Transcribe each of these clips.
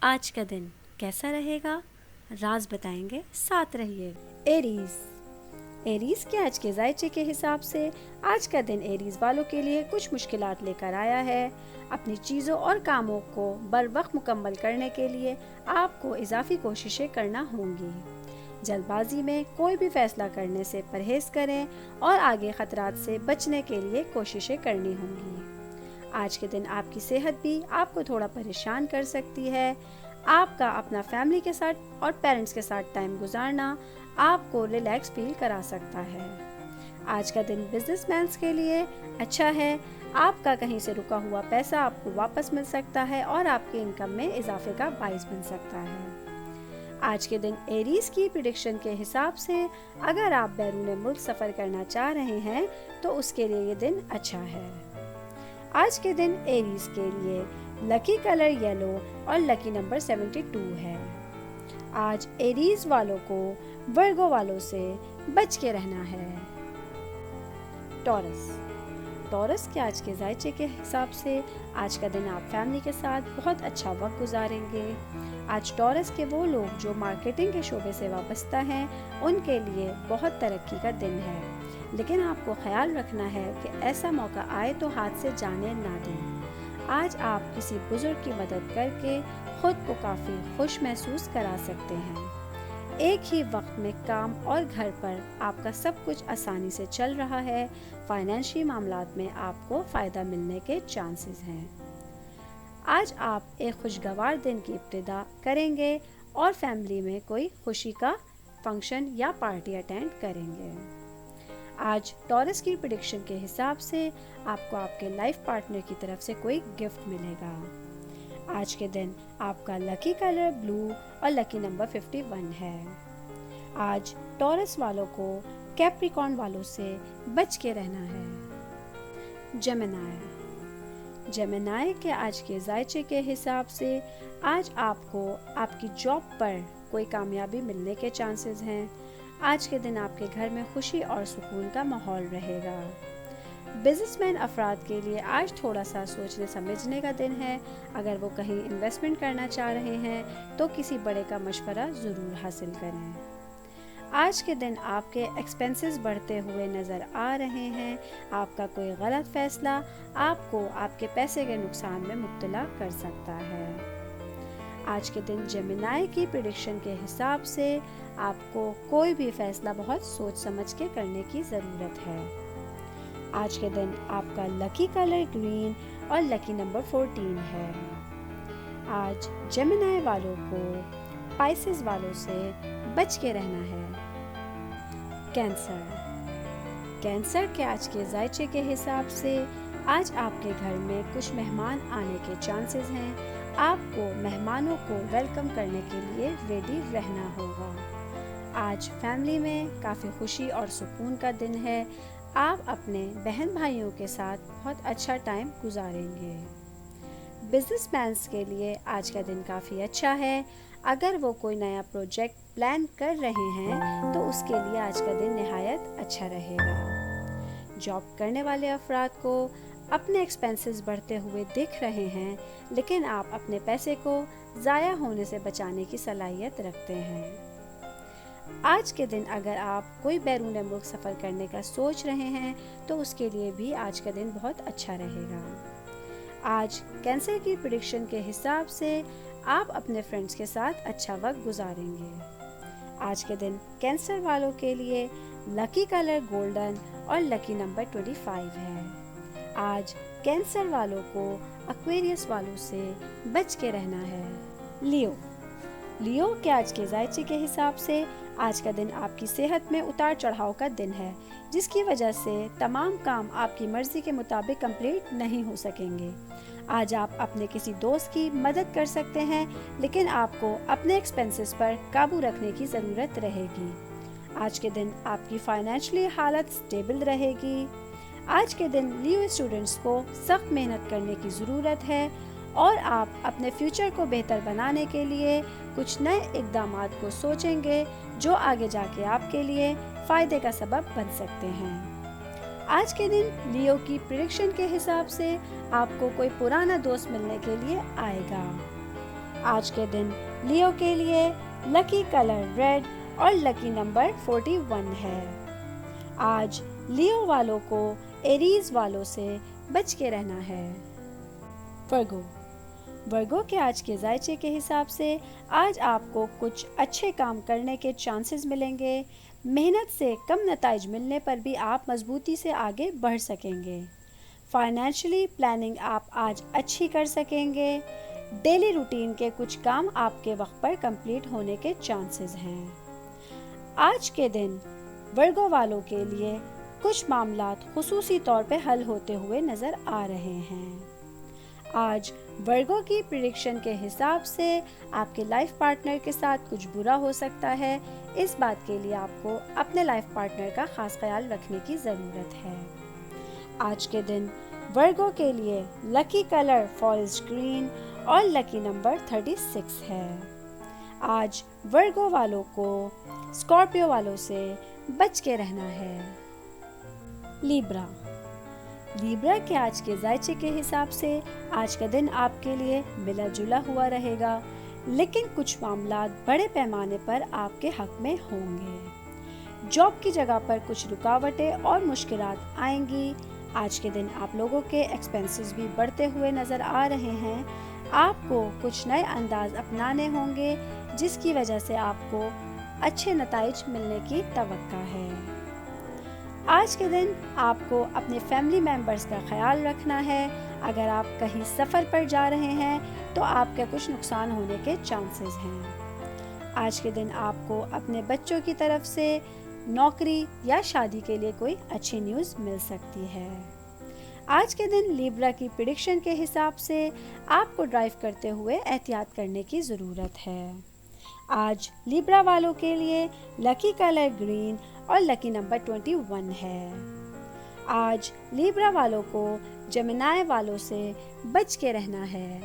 آج کا دن کیسا رہے گا؟ راز بتائیں گے، ساتھ رہیے۔ ایریز کے آج کے ذائچے کے حساب سے آج کا دن ایریز والوں کے لیے کچھ مشکلات لے کر آیا ہے۔ اپنی چیزوں اور کاموں کو بر وقت مکمل کرنے کے لیے آپ کو اضافی کوششیں کرنا ہوں گی۔ جلد بازی میں کوئی بھی فیصلہ کرنے سے پرہیز کریں اور آگے خطرات سے بچنے کے لیے کوششیں کرنی ہوں گی۔ آج کے دن آپ کی صحت بھی آپ کو تھوڑا پریشان کر سکتی ہے۔ آپ کا اپنا فیملی کے ساتھ اور پیرنٹس کے ساتھ ٹائم گزارنا آپ کو ریلیکس فیل کرا سکتا ہے۔ آج کا دن بزنس مینس کے لیے اچھا ہے۔ آپ کا کہیں سے رکا ہوا پیسہ آپ کو واپس مل سکتا ہے اور آپ کی انکم میں اضافے کا باعث بن سکتا ہے۔ آج کے دن ایریز کی پریڈکشن کے حساب سے اگر آپ بیرون ملک سفر کرنا چاہ رہے ہیں تو اس کے لیے یہ دن اچھا ہے۔ آج کے دن ایریز کے لیے لکی کلر یلو اور لکی نمبر 72 ہے۔ آج ایریز والوں کو ورگو والوں سے بچ کے رہنا ہے۔ ٹورس کے آج کے ذائچے کے حساب سے آج کا دن آپ فیملی کے ساتھ بہت اچھا وقت گزاریں گے۔ آج ٹورس کے وہ لوگ جو مارکیٹنگ کے شعبے سے وابستہ ہیں ان کے لیے بہت ترقی کا دن ہے، لیکن آپ کو خیال رکھنا ہے کہ ایسا موقع آئے تو ہاتھ سے جانے نہ دیں۔ آج آپ کسی بزرگ کی مدد کر کے خود کو کافی خوش محسوس کرا سکتے ہیں۔ ایک ہی وقت میں کام اور گھر پر آپ کا سب کچھ آسانی سے چل رہا ہے۔ فائنینشی معاملات میں آپ کو فائدہ ملنے کے چانسز ہیں۔ آج آپ ایک خوشگوار دن کی ابتدا کریں گے اور فیملی میں کوئی خوشی کا فنکشن یا پارٹی اٹینڈ کریں گے۔ آج ٹورس کی پریڈکشن کے حساب سے آپ کو آپ کے لائف پارٹنر کی طرف سے کوئی گفٹ ملے گا۔ آج کے دن آپ کا لکی کلر بلو اور لکی نمبر 51 ہے۔ آج ٹورس والوں کو کیپریکارن والوں سے بچ کے رہنا ہے۔ جیمنائی کے آج کے ذائچے کے حساب سے آج آپ کو آپ کی جاب پر کوئی کامیابی ملنے کے چانسز ہیں۔ آج کے دن آپ کے گھر میں خوشی اور سکون کا ماحول رہے گا۔ بزنس مین افراد کے لیے آج تھوڑا سا سوچنے سمجھنے کا دن ہے۔ اگر وہ کہیں انویسٹمنٹ کرنا چاہ رہے ہیں تو کسی بڑے کا مشورہ ضرور حاصل کریں۔ آج کے دن آپ کے ایکسپینسز بڑھتے ہوئے نظر آ رہے ہیں۔ آپ کا کوئی غلط فیصلہ آپ کو آپ کے پیسے کے نقصان میں مبتلا کر سکتا ہے۔ آج کے دن جیمنائی کی پریڈکشن کے حساب سے آپ کو کوئی بھی فیصلہ بہت سوچ سمجھ کے کرنے کی ضرورت ہے۔ آج کے دن آپ کا لکی کلر گرین اور لکی نمبر 14 ہے۔ آج جیمنائی والوں کو پائسز والوں سے بچ کے رہنا ہے۔ کینسر کے آج کے ذائچے کے حساب سے آج آپ کے گھر میں کچھ مہمان آنے کے چانسز ہیں۔ آپ کو مہمانوں کو ویلکم کرنے کے لیے ریڈی رہنا ہوگا۔ آج فیملی میں کافی خوشی اور سکون کا دن ہے۔ آپ اپنے بہن بھائیوں کے ساتھ بہت اچھا ٹائم گزاریں گے۔ بزنس مینس کے لیے آج کا دن کافی اچھا ہے۔ اگر وہ کوئی نیا پروجیکٹ پلان کر رہے ہیں تو اس کے لیے آج کا دن نہایت اچھا رہے گا۔ جاب کرنے والے افراد کو اپنے ایکسپینسز بڑھتے ہوئے دکھ رہے ہیں، لیکن آپ اپنے پیسے کو ضائع ہونے سے بچانے کی صلاحیت رکھتے ہیں۔ آج کے دن اگر آپ کوئی بیرون ملک سفر کرنے کا سوچ رہے ہیں تو اس کے لیے بھی آج کا دن بہت اچھا رہے گا۔ آج کینسر کی پریڈکشن کے حساب سے آپ اپنے فرینڈز کے ساتھ اچھا وقت گزاریں گے۔ آج کے دن کینسر والوں کے لیے لکی کلر گولڈن اور لکی نمبر 25 ہے۔ آج کینسر والوں کو ایکویریس والوں سے بچ کے رہنا ہے۔ لیو کے آج کے ذائچے کے حساب سے آج کا دن آپ کی صحت میں اتار چڑھاؤ کا دن ہے، جس کی وجہ سے تمام کام آپ کی مرضی کے مطابق کمپلیٹ نہیں ہو سکیں گے۔ آج آپ اپنے کسی دوست کی مدد کر سکتے ہیں، لیکن آپ کو اپنے ایکسپینسز پر قابو رکھنے کی ضرورت رہے گی۔ آج کے دن آپ کی فائنینشلی حالت سٹیبل رہے گی۔ آج کے دن لیو اسٹوڈنٹس کو سخت محنت کرنے کی ضرورت ہے اور آپ اپنے فیوچر کو بہتر بنانے کے لیے کچھ نئے اقدامات کو سوچیں گے جو آگے جا کے آپ کے لیے فائدے کا سبب بن سکتے ہیں۔ آج کے دن لیو کی پریڈکشن کے حساب سے آپ کو کوئی پرانا دوست ملنے کے لیے آئے گا۔ آج کے دن لیو کے لیے لکی کلر ریڈ اور لکی نمبر 41 ہے۔ آج لیو والوں کو ایریز والوں سے بچ کے رہنا ہے۔ ورگو کے آج کے ذائچے کے حساب سے آج آپ کو کچھ اچھے کام کرنے کے چانسز ملیں گے۔ محنت سے کم نتائج ملنے پر بھی آپ مضبوطی سے آگے بڑھ سکیں گے۔ فائنینشلی پلاننگ آپ آج اچھی کر سکیں گے۔ ڈیلی روٹین کے کچھ کام آپ کے وقت پر کمپلیٹ ہونے کے چانسز ہیں۔ آج کے دن ورگو والوں کے لیے کچھ معاملات خصوصی طور پہ حل ہوتے ہوئے نظر آ رہے ہیں۔ آج ورگو کی پریڈکشن کے حساب سے آپ کے لائف پارٹنر کے ساتھ کچھ برا ہو سکتا ہے۔ اس بات کے لیے آپ کو اپنے لائف پارٹنر کا خاص خیال رکھنے کی ضرورت ہے۔ آج کے دن ورگو کے لیے لکی کلر فارسٹ گرین اور لکی نمبر 36 ہے۔ آج ورگو والوں کو اسکارپیو والوں سے بچ کے رہنا ہے۔ لیبرا کے آج کے ذائچے کے حساب سے آج کا دن آپ کے لیے ملا جلا ہوا رہے گا، لیکن کچھ معاملات بڑے پیمانے پر آپ کے حق میں ہوں گے۔ جاب کی جگہ پر کچھ رکاوٹیں اور مشکلات آئیں گی۔ آج کے دن آپ لوگوں کے ایکسپینسز بھی بڑھتے ہوئے نظر آ رہے ہیں۔ آپ کو کچھ نئے انداز اپنانے ہوں گے جس کی وجہ سے آپ کو اچھے نتائج ملنے کی توقع ہے۔ آج کے دن آپ کو اپنے فیملی ممبرز کا خیال رکھنا ہے۔ اگر آپ کہیں سفر پر جا رہے ہیں تو آپ کا کچھ نقصان ہونے کے چانسز ہیں۔ آج کے دن آپ کو اپنے بچوں کی طرف سے نوکری یا شادی کے لیے کوئی اچھی نیوز مل سکتی ہے۔ آج کے دن لیبرا کی پریڈکشن کے حساب سے آپ کو ڈرائیو کرتے ہوئے احتیاط کرنے کی ضرورت ہے۔ آج لیبرا والوں کے لیے لکی کلر گرین اور لکی نمبر 21 ہے۔ آج لیبرا والوں کو جیمنائی والوں سے بچ کے رہنا ہے۔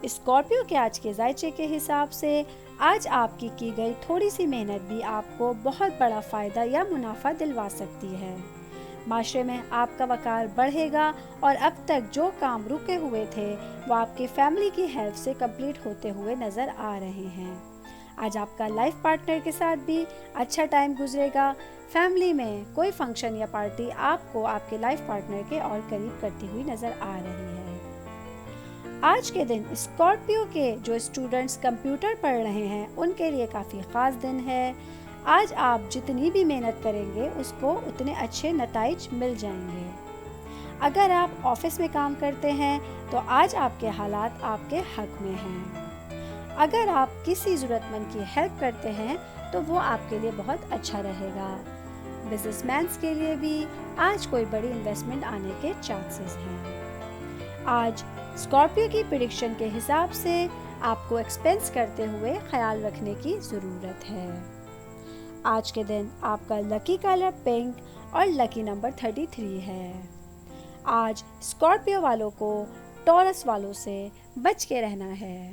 اسکارپیو کے آج کے ذائچے کے حساب سے آج آپ کی گئی تھوڑی سی محنت بھی آپ کو بہت بڑا فائدہ یا منافع دلوا سکتی ہے۔ معاشرے میں آپ کا وقار بڑھے گا اور اب تک جو کام رکے ہوئے تھے وہ آپ کی فیملی کی ہیلپ سے کمپلیٹ ہوتے ہوئے نظر آ رہے ہیں۔ آج آپ کا لائف پارٹنر کے ساتھ بھی اچھا ٹائم گزرے گا۔ فیملی میں کوئی فنکشن یا پارٹی آپ کو آپ کے لائف پارٹنر کے اور قریب کرتی ہوئی نظر آ رہی ہے۔ آج کے دن اسکارپیو کے جو اسٹوڈنٹس کمپیوٹر پڑھ رہے ہیں ان کے لیے کافی خاص دن ہے۔ آج آپ جتنی بھی محنت کریں گے اس کو اتنے اچھے نتائج مل جائیں گے۔ اگر آپ آفس میں کام کرتے ہیں تو آج آپ کے حالات آپ کے حق میں ہیں۔ اگر آپ کسی ضرورت مند کی ہیلپ کرتے ہیں تو وہ آپ کے لیے بہت اچھا رہے گا۔ بزنس مینس کے لیے بھی آج کوئی بڑی انویسٹمنٹ آنے کے چانسز ہیں۔ آج اسکارپیو کی پریڈکشن کے حساب سے آپ کو ایکسپینس کرتے ہوئے خیال رکھنے کی ضرورت ہے۔ آج کے دن آپ کا لکی کلر پنک اور لکی نمبر 33 ہے۔ آج اسکارپیو والوں کو ٹورس والوں سے بچ کے رہنا ہے۔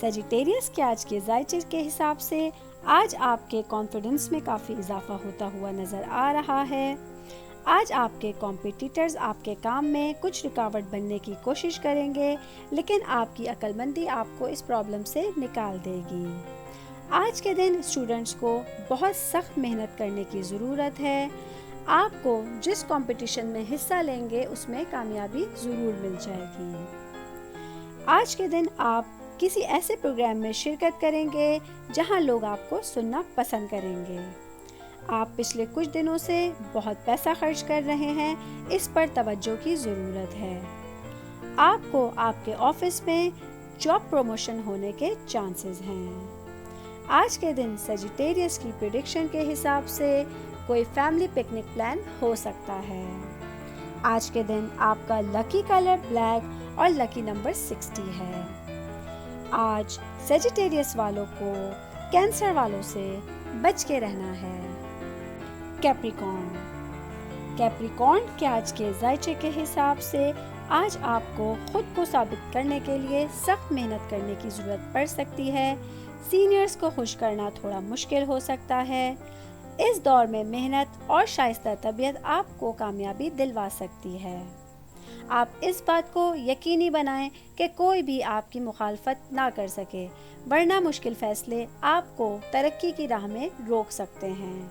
سیجیٹیریس کے آج کے ذائچے کے حساب سے آج آپ کے کانفیڈنس میں کافی اضافہ ہوتا ہوا نظر آ رہا ہے۔ آج آپ کے کمپیٹیٹرز آپ کے کام میں کچھ رکاوٹ بننے کی کوشش کریں گے، لیکن آپ کی عقل مندی آپ کو اس پرابلم سے نکال دے گی۔ آج کے دن اسٹوڈنٹس کو بہت سخت محنت کرنے کی ضرورت ہے۔ آپ کو جس کمپٹیشن میں حصہ لیں گے اس میں کامیابی ضرور مل جائے گی۔ آج کے دن آپ کسی ایسے پروگرام میں شرکت کریں گے جہاں لوگ آپ کو سننا پسند کریں گے۔ آپ پچھلے کچھ دنوں سے بہت پیسہ خرچ کر رہے ہیں، اس پر توجہ کی ضرورت ہے۔ آپ کو آپ کے آفس میں جاب پروموشن ہونے کے چانسز ہیں۔ آج کے دن سیجیٹیریس کی پریڈکشن کے حساب سے کوئی فیملی پکنک پلان ہو سکتا ہے۔ آج کے دن آپ کا لکی کلر بلیک اور لکی نمبر 60 ہے۔ آج سیجیٹیریس والوں کو کینسر والوں سے بچ کے رہنا ہے۔ کیپریکارن کے آج کے ذائچے کے حساب سے آج آپ کو خود کو ثابت کرنے کے لیے سخت محنت کرنے کی ضرورت پڑ سکتی ہے۔ سینئرز کو خوش کرنا تھوڑا مشکل ہو سکتا ہے۔ اس دور میں محنت اور شائستہ طبیعت آپ کو کامیابی دلوا سکتی ہے۔ آپ اس بات کو یقینی بنائیں کہ کوئی بھی آپ کی مخالفت نہ کر سکے، ورنہ مشکل فیصلے آپ کو ترقی کی راہ میں روک سکتے ہیں۔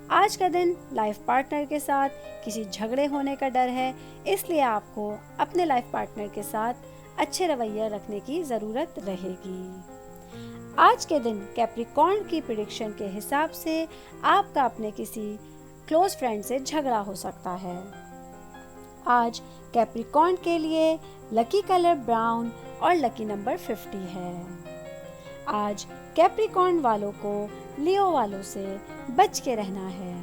آج کا دن لائف پارٹنر کے ساتھ کسی جھگڑے ہونے کا ڈر ہے، اس لیے آپ کو اپنے لائف پارٹنر کے ساتھ اچھے رویہ رکھنے کی ضرورت رہے گی۔ آج کے دن کیپریکارن کی پریڈکشن کے حساب سے آپ کا اپنے کسی کلوز فرینڈ سے جھگڑا ہو سکتا ہے۔ آج کیپریکارن کے لیے لکی کلر براؤن اور لکی نمبر 50 ہے۔ آج کیپریکارن والوں کو لیو والوں سے بچ کے رہنا ہے۔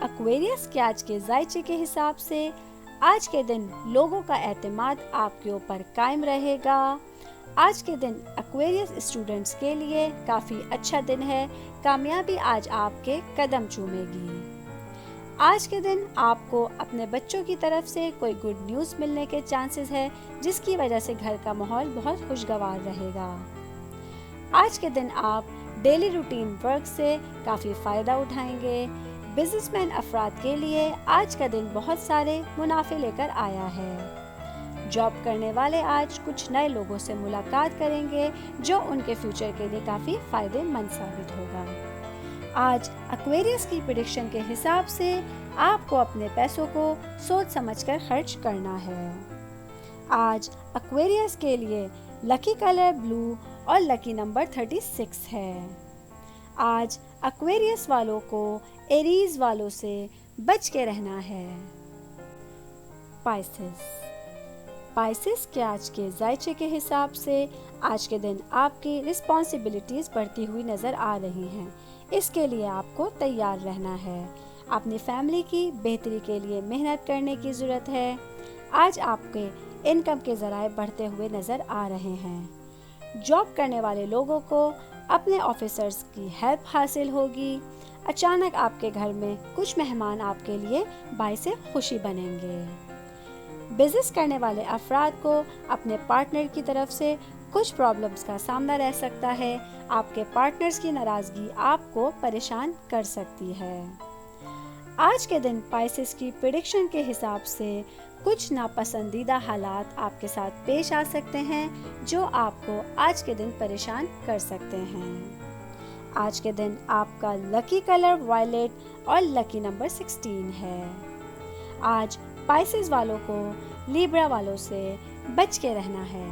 ایکویرئس کے آج کے ذائچے کے حساب سے آج کے دن لوگوں کا اعتماد آپ کے اوپر قائم رہے گا۔ آج کے دن ایکویرئس اسٹوڈنٹس کے لیے کافی اچھا دن ہے، کامیابی آج آپ کے قدم چومے گی۔ آج کے دن آپ کو اپنے بچوں کی طرف سے کوئی گڈ نیوز ملنے کے چانسز ہے، جس کی وجہ سے گھر کا ماحول بہت خوشگوار رہے گا۔ آج کے دن آپ ڈیلی روٹین ورک سے کافی فائدہ اٹھائیں گے۔ بزنس مین افراد کے لیے آج کا دن بہت سارے منافع لے کر آیا ہے۔ جاب کرنے والے آج کچھ نئے لوگوں سے ملاقات کریں گے، جو ان کے فیوچر کے لیے کافی فائدے مند ثابت ہوگا۔ آج ایکویرئس کی پریڈکشن کے حساب سے آپ کو اپنے پیسوں کو سوچ سمجھ کر خرچ کرنا ہے۔ آج ایکویرئس کے لیے لکی کلر بلو اور لکی نمبر 36 ہے۔ آج ایکویرئس والوں کو ایریز والوں سے بچ کے رہنا ہے۔ پائسس کے آج کے ذائچے کے حساب سے آج کے دن آپ کی رسپانسبلٹیز بڑھتی ہوئی نظر آ رہی ہیں، اس کے لیے آپ کو تیار رہنا ہے۔ اپنی فیملی کی بہتری کے لیے محنت کرنے کی ضرورت ہے۔ آج آپ کے انکم کے ذرائع بڑھتے ہوئے نظر آ رہے ہیں۔ جاب کرنے والے لوگوں کو اپنے آفیسرز کی ہیلپ حاصل ہوگی۔ اچانک آپ کے گھر میں کچھ مہمان آپ کے لیے باعث خوشی بنیں گے۔ بزنس کرنے والے افراد کو اپنے پارٹنر کی طرف سے کچھ پرابلمز کا سامنا رہ سکتا ہے۔ آپ کے پارٹنرز کی ناراضگی آپ کو پریشان کر سکتی ہے۔ آج کے دن پائسس کی پریڈکشن کے حساب سے کچھ ناپسندیدہ حالات آپ کے ساتھ پیش آ سکتے ہیں، جو آپ کو آج کے دن پریشان کر سکتے ہیں۔ آج کے دن آپ کا لکی کلر وائلٹ اور لکی نمبر 16 ہے۔ آج پائسس والوں کو لیبرا والوں سے بچ کے رہنا ہے۔